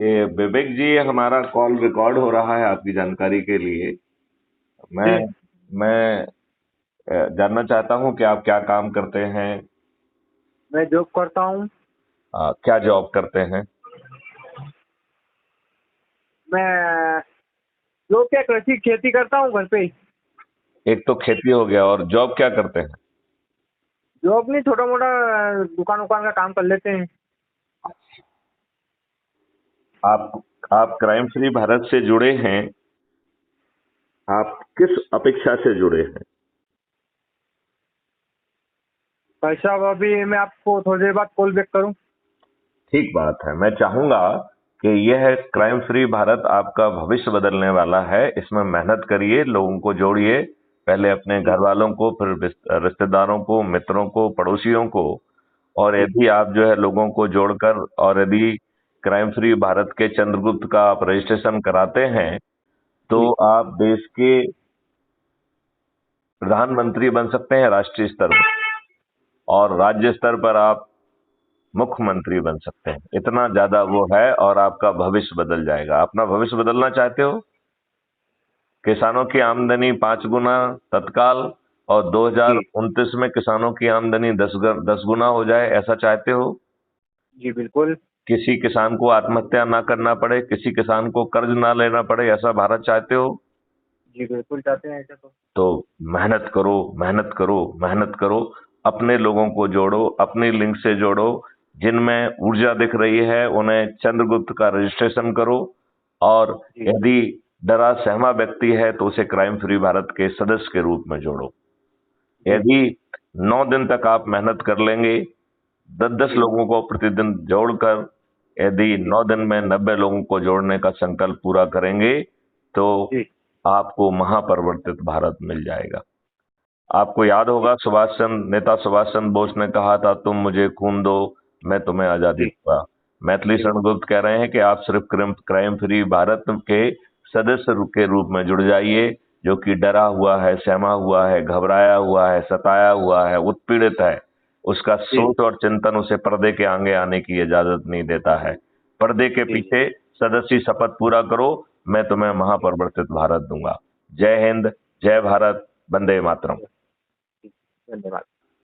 ये विवेक जी, हमारा call record हो रहा है आपकी जानकारी के लिए। मैं जी। मैं जानना चाहता हूँ कि आप क्या काम करते हैं। मैं जॉब करता हूँ। क्या जॉब करते हैं। मैं जॉब क्या कृषि खेती करता हूँ घर पे ही। एक तो खेती हो गया, और जॉब क्या करते हैं। जॉब नहीं, छोटा मोटा दुकान उकान का काम कर लेते हैं। आप आप क्राइम फ्री भारत से जुड़े हैं। आप किस अपेक्षा से जुड़े हैं। भाई साहब, अभी मैं आपको थोड़ी देर बाद कॉल बैक करूँ। ठीक बात है। मैं चाहूंगा कि यह क्राइम फ्री भारत आपका भविष्य बदलने वाला है। इसमें मेहनत करिए, लोगों को जोड़िए। पहले अपने जी घर वालों को, फिर रिश्तेदारों को, मित्रों को, पड़ोसियों को। और जी यदि आप जो है लोगों को जोड़कर, और यदि क्राइम फ्री भारत के चंद्रगुप्त का आप रजिस्ट्रेशन कराते हैं, तो जी आप देश के प्रधानमंत्री बन सकते हैं राष्ट्रीय स्तर पर। और राज्य स्तर पर आप मुख्यमंत्री बन सकते हैं। इतना ज्यादा वो है, और आपका भविष्य बदल जाएगा। अपना भविष्य बदलना चाहते हो। किसानों की आमदनी 5 गुना तत्काल, और जी 2029 में किसानों की आमदनी 10 गुना हो जाए, ऐसा चाहते हो। जी बिल्कुल। किसी किसान को आत्महत्या ना करना पड़े, किसी किसान को कर्ज ना लेना पड़े, ऐसा भारत चाहते हो। जी बिल्कुल चाहते हैं ऐसा तो। तो मेहनत करो, मेहनत करो, मेहनत करो। अपने लोगों को जोड़ो, अपनी लिंक से जोड़ो। जिनमें ऊर्जा दिख रही है उन्हें चंद्रगुप्त का रजिस्ट्रेशन करो। और जी यदि डरा सहमा व्यक्ति है तो उसे क्राइम फ्री भारत के सदस्य के रूप में जोड़ो। जी यदि 9 दिन तक आप मेहनत कर लेंगे, 10-10 जी लोगों को प्रतिदिन जोड़कर, यदि जी 9 दिन में 90 लोगों को जोड़ने का संकल्प पूरा करेंगे, तो जी आपको महापरिवर्तित भारत मिल जाएगा। आपको याद होगा, नेता सुभाष चंद्र बोस ने कहा था, तुम मुझे खून दो, मैं तुम्हें आजादी जी दूंगा। मैथिली जी शरण गुप्त कह रहे हैं कि आप सिर्फ क्राइम फ्री भारत के सदस्य के रूप में जुड़ जाइए। जो कि डरा हुआ है, सहमा हुआ है, घबराया हुआ है, सताया हुआ है, उत्पीड़ित है। उसका जी सोच और चिंतन उसे पर्दे के आगे आने की इजाजत नहीं देता है। पर्दे के जी जी पीछे सदस्य शपथ पूरा करो, मैं तुम्हें जी महापरिवर्तित भारत दूंगा। जय हिंद, जय भारत, वंदे मातरम। जी, धन्यवाद।